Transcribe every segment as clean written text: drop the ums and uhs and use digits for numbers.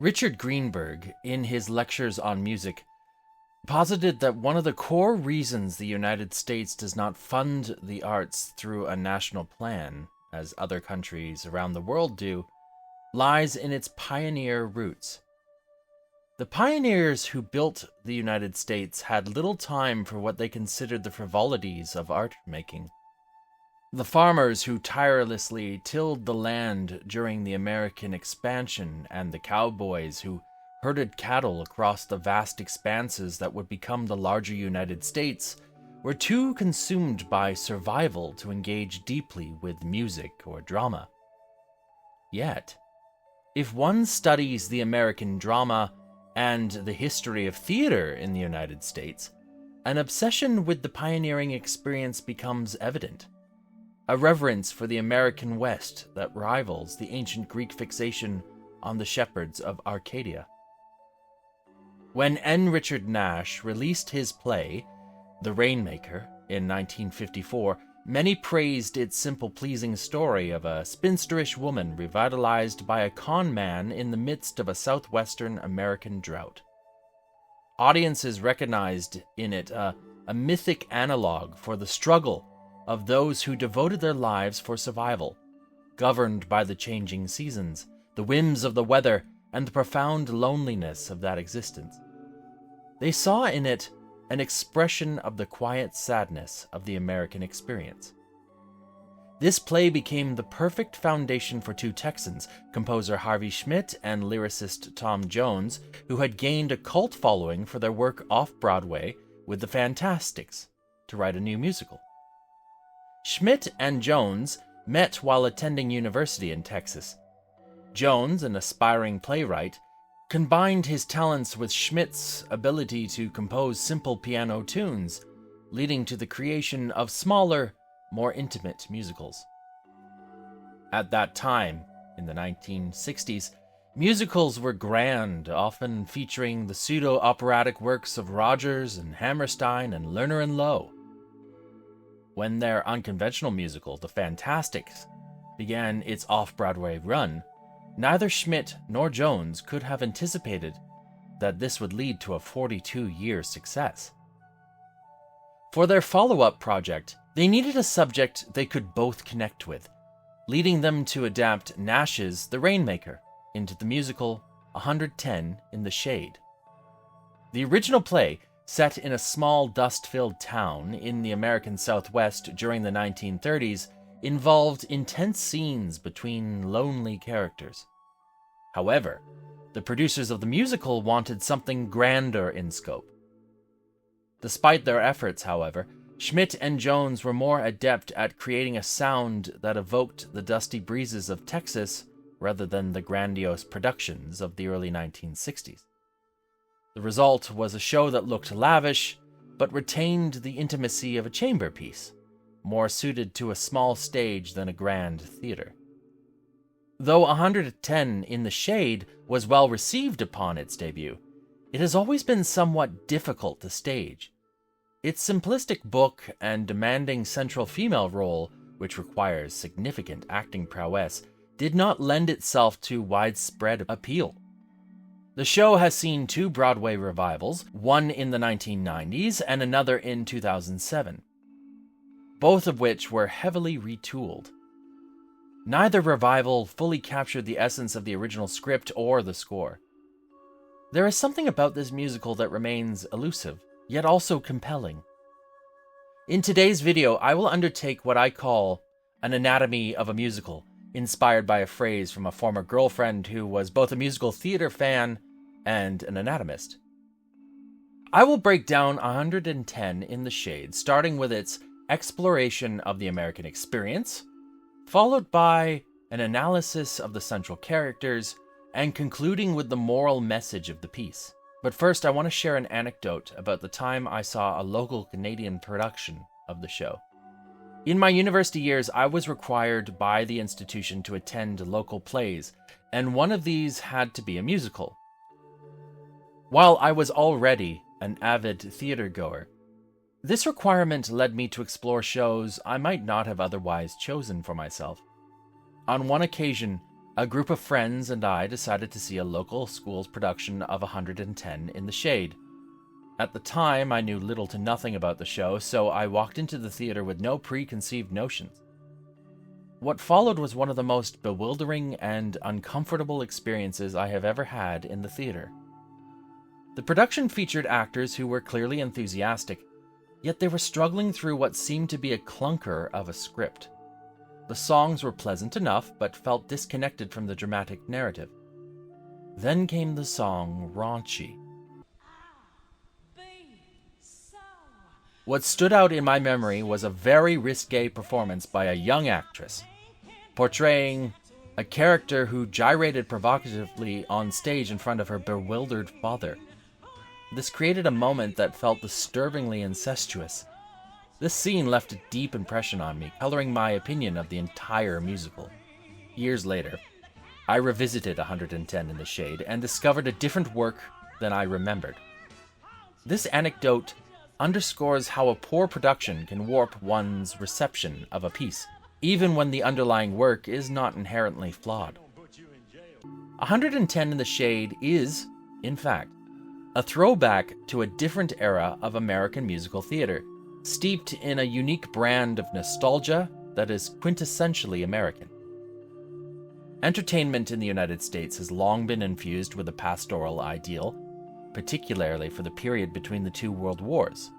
Richard Greenberg, in his lectures on music, posited that one of the core reasons the United States does not fund the arts through a national plan, as other countries around the world do, lies in its pioneer roots. The pioneers who built the United States had little time for what they considered the frivolities of art making. The farmers who tirelessly tilled the land during the American expansion, and the cowboys who herded cattle across the vast expanses that would become the larger United States, were too consumed by survival to engage deeply with music or drama. Yet, if one studies the American drama and the history of theater in the United States, an obsession with the pioneering experience becomes evident. A reverence for the American West that rivals the ancient Greek fixation on the shepherds of Arcadia. When enriched Nash released his play, The Rainmaker, in 1954, many praised its simple, pleasing story of a spinsterish woman revitalized by a con man in the midst of a southwestern American drought. Audiences recognized in it a mythic analog for the struggle of those who devoted their lives for survival, governed by the changing seasons, the whims of the weather, and the profound loneliness of that existence. They saw in it an expression of the quiet sadness of the American experience. This play became the perfect foundation for two Texans, composer Harvey Schmidt and lyricist Tom Jones, who had gained a cult following for their work off-Broadway with the Fantastics, to write a new musical. Schmidt and Jones met while attending university in Texas. Jones, an aspiring playwright, combined his talents with Schmidt's ability to compose simple piano tunes, leading to the creation of smaller, more intimate musicals. At that time, in the 1960s, musicals were grand, often featuring the pseudo-operatic works of Rodgers and Hammerstein and Lerner and Loewe. When their unconventional musical, The Fantastics, began its off-Broadway run, neither Schmidt nor Jones could have anticipated that this would lead to a 42-year success. For their follow-up project, they needed a subject they could both connect with, leading them to adapt Nash's The Rainmaker into the musical 110 in the Shade. The original play, set in a small dust-filled town in the American Southwest during the 1930s, involved intense scenes between lonely characters. However, the producers of the musical wanted something grander in scope. Despite their efforts, however, Schmidt and Jones were more adept at creating a sound that evoked the dusty breezes of Texas rather than the grandiose productions of the early 1960s. The result was a show that looked lavish, but retained the intimacy of a chamber piece, more suited to a small stage than a grand theater. Though 110 in the Shade was well received upon its debut, it has always been somewhat difficult to stage. Its simplistic book and demanding central female role, which requires significant acting prowess, did not lend itself to widespread appeal. The show has seen two Broadway revivals, one in the 1990s and another in 2007, both of which were heavily retooled. Neither revival fully captured the essence of the original script or the score. There is something about this musical that remains elusive, yet also compelling. In today's video, I will undertake what I call an anatomy of a musical, inspired by a phrase from a former girlfriend who was both a musical theater fan and an anatomist. I will break down 110 in the Shade, starting with its exploration of the American experience, followed by an analysis of the central characters, and concluding with the moral message of the piece. But first, I want to share an anecdote about the time I saw a local Canadian production of the show. In my university years, I was required by the institution to attend local plays, and one of these had to be a musical. While I was already an avid theater goer, this requirement led me to explore shows I might not have otherwise chosen for myself. On one occasion, a group of friends and I decided to see a local school's production of 110 in the Shade. At the time, I knew little to nothing about the show, so I walked into the theater with no preconceived notions. What followed was one of the most bewildering and uncomfortable experiences I have ever had in the theater. The production featured actors who were clearly enthusiastic, yet they were struggling through what seemed to be a clunker of a script. The songs were pleasant enough, but felt disconnected from the dramatic narrative. Then came the song Raunchy. What stood out in my memory was a very risque performance by a young actress, portraying a character who gyrated provocatively on stage in front of her bewildered father. This created a moment that felt disturbingly incestuous. This scene left a deep impression on me, coloring my opinion of the entire musical. Years later, I revisited 110 in the Shade and discovered a different work than I remembered. This anecdote underscores how a poor production can warp one's reception of a piece, even when the underlying work is not inherently flawed. 110 in the Shade is, in fact, a throwback to a different era of American musical theater, steeped in a unique brand of nostalgia that is quintessentially American. Entertainment in the United States has long been infused with a pastoral ideal, particularly for the period between the two world wars.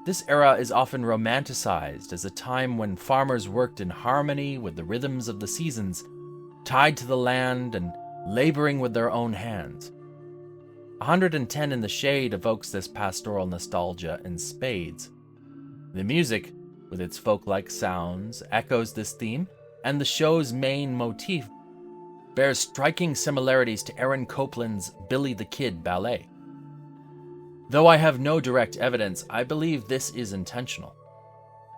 This era is often romanticized as a time when farmers worked in harmony with the rhythms of the seasons, tied to the land and laboring with their own hands. 110 in the Shade evokes this pastoral nostalgia in spades. The music, with its folk-like sounds, echoes this theme, and the show's main motif bears striking similarities to Aaron Copland's Billy the Kid ballet. Though I have no direct evidence, I believe this is intentional.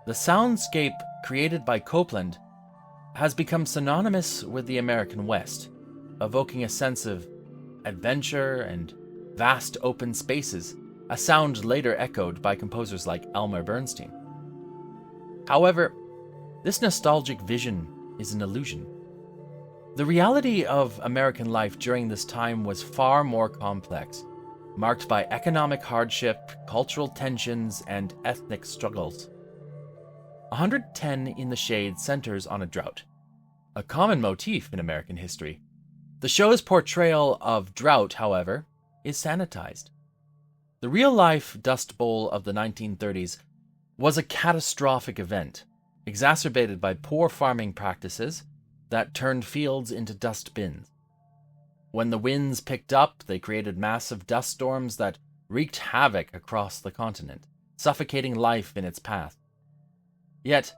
The soundscape created by Copland has become synonymous with the American West, evoking a sense of adventure and vast open spaces, a sound later echoed by composers like Elmer Bernstein. However, this nostalgic vision is an illusion. The reality of American life during this time was far more complex, marked by economic hardship, cultural tensions, and ethnic struggles. 110 in the Shade centers on a drought, a common motif in American history. The show's portrayal of drought, however, is sanitized. The real-life Dust Bowl of the 1930s was a catastrophic event, exacerbated by poor farming practices that turned fields into dust bins. When the winds picked up, they created massive dust storms that wreaked havoc across the continent, suffocating life in its path. Yet,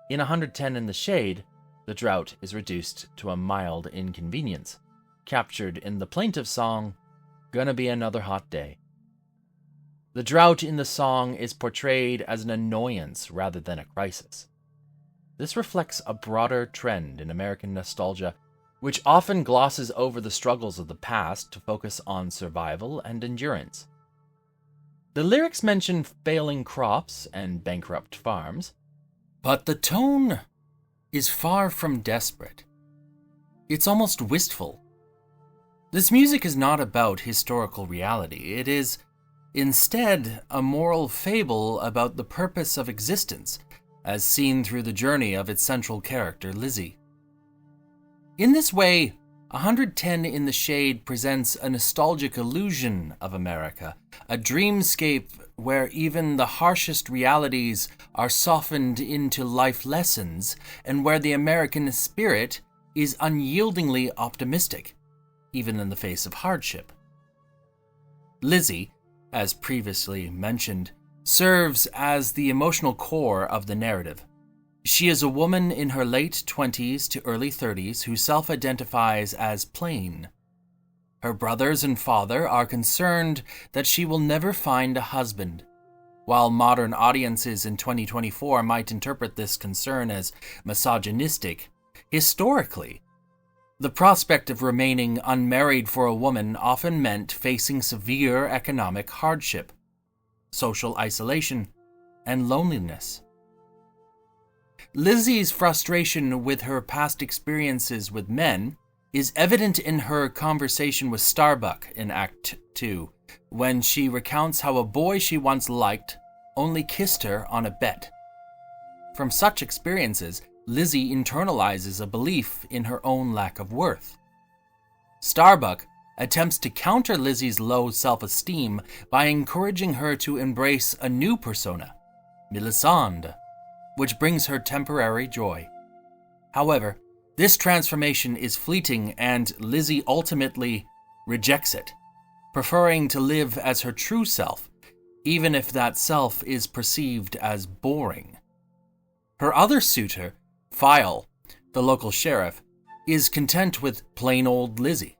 in 110 in the Shade, the drought is reduced to a mild inconvenience, captured in the plaintive song, "Gonna Be Another Hot Day." The drought in the song is portrayed as an annoyance rather than a crisis. This reflects a broader trend in American nostalgia, which often glosses over the struggles of the past to focus on survival and endurance. The lyrics mention failing crops and bankrupt farms, but the tone is far from desperate. It's almost wistful. This music is not about historical reality. It is, instead, a moral fable about the purpose of existence, as seen through the journey of its central character, Lizzie. In this way, 110 in the Shade presents a nostalgic illusion of America, a dreamscape where even the harshest realities are softened into life lessons, and where the American spirit is unyieldingly optimistic, even in the face of hardship. Lizzie, as previously mentioned, serves as the emotional core of the narrative. She is a woman in her late 20s to early 30s who self-identifies as plain. Her brothers and father are concerned that she will never find a husband. While modern audiences in 2024 might interpret this concern as misogynistic, historically, the prospect of remaining unmarried for a woman often meant facing severe economic hardship, social isolation, and loneliness. Lizzie's frustration with her past experiences with men is evident in her conversation with Starbuck in Act 2, when she recounts how a boy she once liked only kissed her on a bet. From such experiences, Lizzie internalizes a belief in her own lack of worth. Starbuck attempts to counter Lizzie's low self-esteem by encouraging her to embrace a new persona, Melisande, which brings her temporary joy. However, this transformation is fleeting and Lizzie ultimately rejects it, preferring to live as her true self, even if that self is perceived as boring. Her other suitor, File, the local sheriff, is content with plain old Lizzie.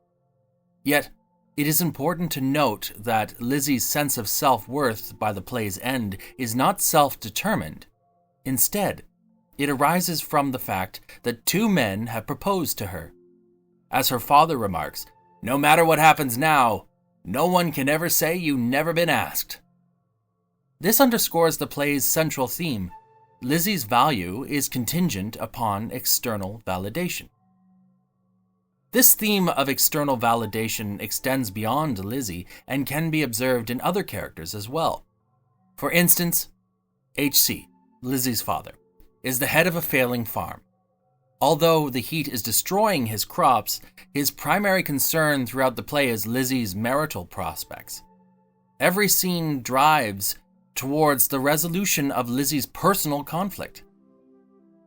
Yet, it is important to note that Lizzie's sense of self-worth by the play's end is not self-determined. Instead, it arises from the fact that two men have proposed to her. As her father remarks, "No matter what happens now, no one can ever say you've never been asked." This underscores the play's central theme. Lizzie's value is contingent upon external validation. This theme of external validation extends beyond Lizzie and can be observed in other characters as well. For instance, H.C., Lizzie's father, is the head of a failing farm. Although the heat is destroying his crops, his primary concern throughout the play is Lizzie's marital prospects. Every scene drives towards the resolution of Lizzie's personal conflict.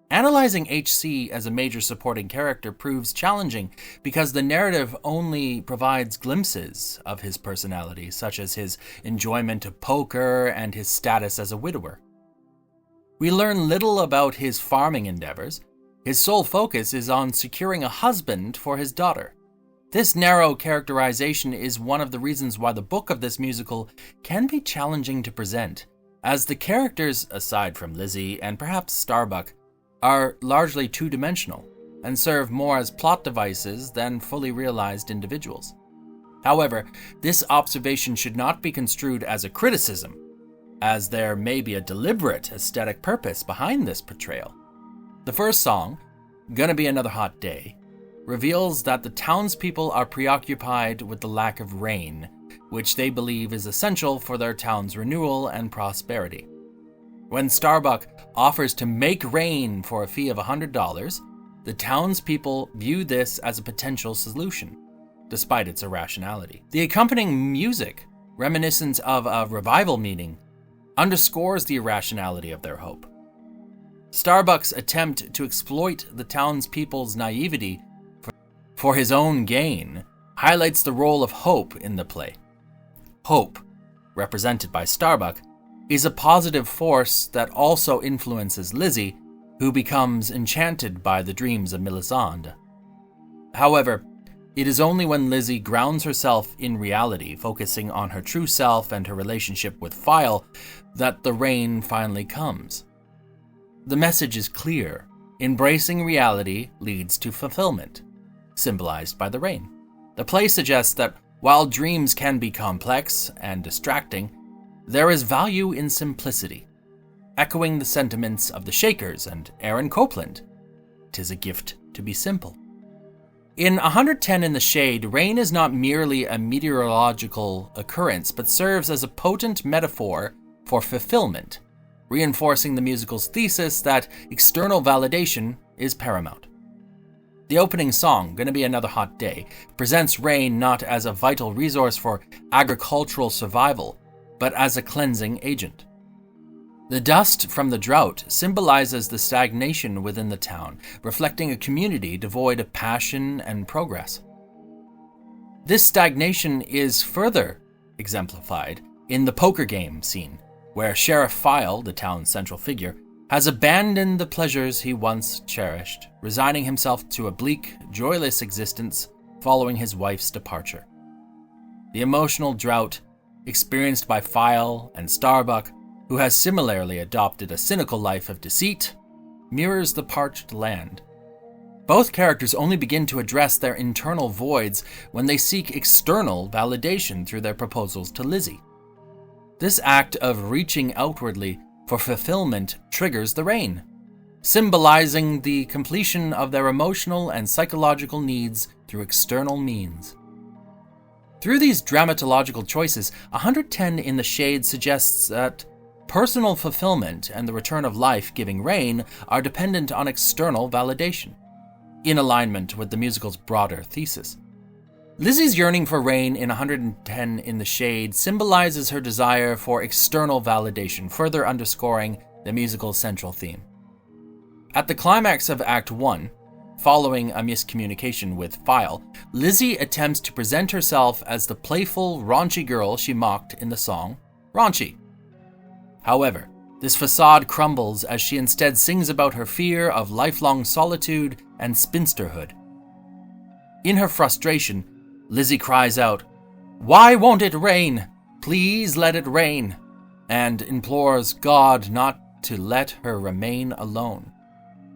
Analyzing H.C. as a major supporting character proves challenging because the narrative only provides glimpses of his personality, such as his enjoyment of poker and his status as a widower. We learn little about his farming endeavors. His sole focus is on securing a husband for his daughter. This narrow characterization is one of the reasons why the book of this musical can be challenging to present, as the characters, aside from Lizzie and perhaps Starbuck, are largely two-dimensional and serve more as plot devices than fully realized individuals. However, this observation should not be construed as a criticism, as there may be a deliberate aesthetic purpose behind this portrayal. The first song, "Gonna Be Another Hot Day," reveals that the townspeople are preoccupied with the lack of rain, which they believe is essential for their town's renewal and prosperity. When Starbuck offers to make rain for a fee of $100, the townspeople view this as a potential solution, despite its irrationality. The accompanying music, reminiscent of a revival meeting, underscores the irrationality of their hope. Starbuck's attempt to exploit the townspeople's naivety for his own gain highlights the role of hope in the play. Hope, represented by Starbuck, is a positive force that also influences Lizzie, who becomes enchanted by the dreams of Melisande. However, it is only when Lizzie grounds herself in reality, focusing on her true self and her relationship with File, that the rain finally comes. The message is clear. Embracing reality leads to fulfillment, symbolized by the rain. The play suggests that while dreams can be complex and distracting, there is value in simplicity, echoing the sentiments of the Shakers and Aaron Copland. 'Tis a gift to be simple. In 110 in the Shade, rain is not merely a meteorological occurrence, but serves as a potent metaphor for fulfillment, reinforcing the musical's thesis that external validation is paramount. The opening song, "Gonna Be Another Hot Day," presents rain not as a vital resource for agricultural survival, but as a cleansing agent. The dust from the drought symbolizes the stagnation within the town, reflecting a community devoid of passion and progress. This stagnation is further exemplified in the poker game scene, where Sheriff File, the town's central figure, has abandoned the pleasures he once cherished, resigning himself to a bleak, joyless existence following his wife's departure. The emotional drought experienced by File and Starbuck, who has similarly adopted a cynical life of deceit, mirrors the parched land. Both characters only begin to address their internal voids when they seek external validation through their proposals to Lizzie. This act of reaching outwardly for fulfillment triggers the rain. symbolizing the completion of their emotional and psychological needs through external means. Through these dramatological choices, 110 in the Shade suggests that personal fulfillment and the return of life-giving rain are dependent on external validation, in alignment with the musical's broader thesis. Lizzie's yearning for rain in 110 in the Shade symbolizes her desire for external validation, further underscoring the musical's central theme. At the climax of Act 1, following a miscommunication with File, Lizzie attempts to present herself as the playful, raunchy girl she mocked in the song Raunchy. However, this facade crumbles as she instead sings about her fear of lifelong solitude and spinsterhood. In her frustration, Lizzie cries out, "Why won't it rain? Please let it rain," and implores God not to let her remain alone.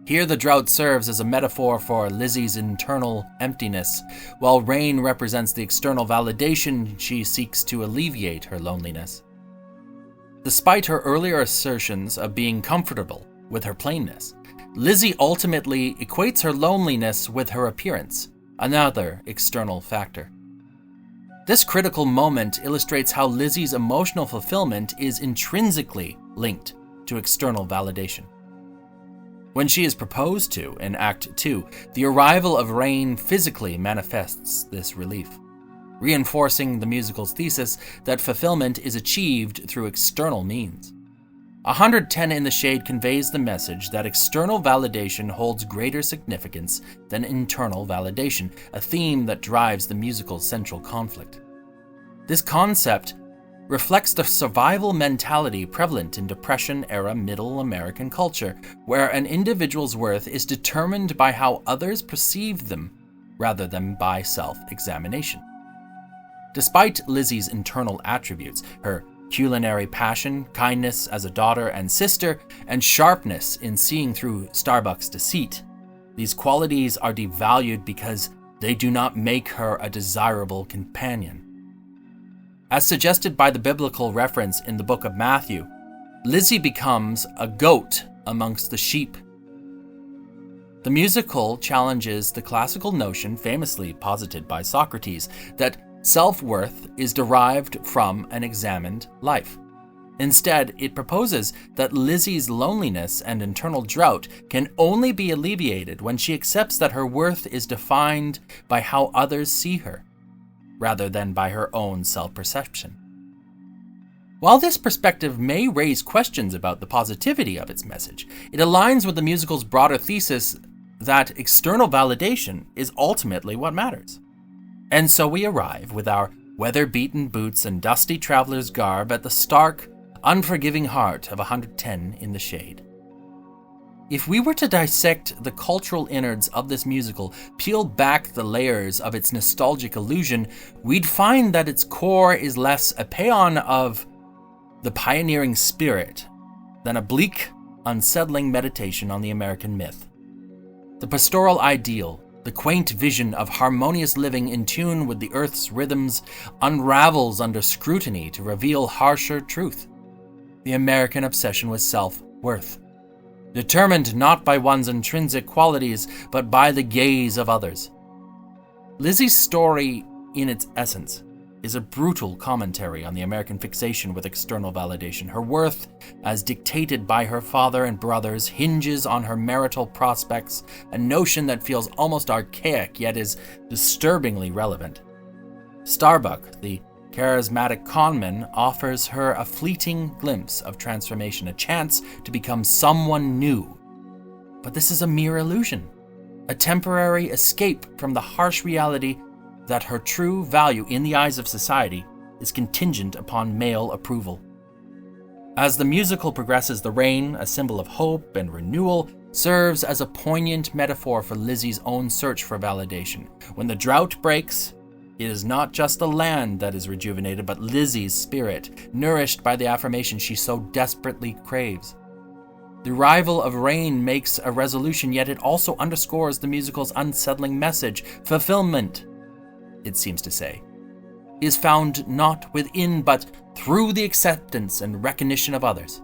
Here the drought serves as a metaphor for Lizzie's internal emptiness, while rain represents the external validation she seeks to alleviate her loneliness. Despite her earlier assertions of being comfortable with her plainness, Lizzie ultimately equates her loneliness with her appearance, another external factor. This critical moment illustrates how Lizzie's emotional fulfillment is intrinsically linked to external validation. When she is proposed to in Act 2, the arrival of rain physically manifests this relief, reinforcing the musical's thesis that fulfillment is achieved through external means. 110 in the Shade conveys the message that external validation holds greater significance than internal validation, a theme that drives the musical's central conflict. This concept reflects the survival mentality prevalent in Depression-era Middle American culture, where an individual's worth is determined by how others perceive them rather than by self-examination. Despite Lizzie's internal attributes, her culinary passion, kindness as a daughter and sister, and sharpness in seeing through Starbuck's deceit, these qualities are devalued because they do not make her a desirable companion. As suggested by the biblical reference in the book of Matthew, Lizzie becomes a goat amongst the sheep. The musical challenges the classical notion famously posited by Socrates that self-worth is derived from an examined life. Instead, it proposes that Lizzie's loneliness and internal drought can only be alleviated when she accepts that her worth is defined by how others see her, rather than by her own self-perception. While this perspective may raise questions about the positivity of its message, it aligns with the musical's broader thesis that external validation is ultimately what matters. And so we arrive with our weather-beaten boots and dusty traveler's garb at the stark, unforgiving heart of 110 in the Shade. If we were to dissect the cultural innards of this musical, peel back the layers of its nostalgic illusion, we'd find that its core is less a paean of the pioneering spirit than a bleak, unsettling meditation on the American myth. The pastoral ideal, the quaint vision of harmonious living in tune with the earth's rhythms, unravels under scrutiny to reveal harsher truth: the American obsession with self-worth, determined not by one's intrinsic qualities, but by the gaze of others. Lizzie's story, in its essence, is a brutal commentary on the American fixation with external validation. Her worth, as dictated by her father and brothers, hinges on her marital prospects, a notion that feels almost archaic, yet is disturbingly relevant. Starbuck, the charismatic conman, offers her a fleeting glimpse of transformation, a chance to become someone new. But this is a mere illusion, a temporary escape from the harsh reality that her true value in the eyes of society is contingent upon male approval. As the musical progresses, the rain, a symbol of hope and renewal, serves as a poignant metaphor for Lizzie's own search for validation. When the drought breaks, it is not just the land that is rejuvenated, but Lizzie's spirit, nourished by the affirmation she so desperately craves. The arrival of rain makes a resolution, yet it also underscores the musical's unsettling message. Fulfillment, it seems to say, is found not within, but through the acceptance and recognition of others.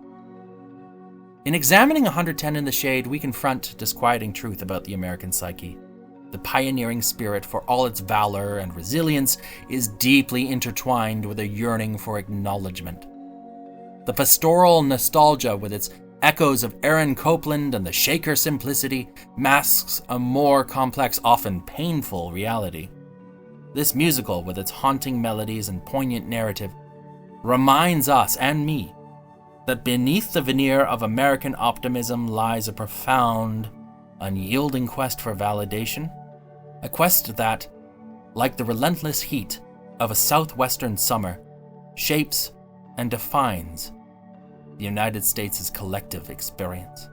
In examining 110 in the Shade, we confront disquieting truth about the American psyche. The pioneering spirit, for all its valor and resilience, is deeply intertwined with a yearning for acknowledgement. The pastoral nostalgia, with its echoes of Aaron Copland and the Shaker simplicity, masks a more complex, often painful reality. This musical, with its haunting melodies and poignant narrative, reminds us, and me, that beneath the veneer of American optimism lies a profound, unyielding quest for validation, a quest that, like the relentless heat of a southwestern summer, shapes and defines the United States' collective experience.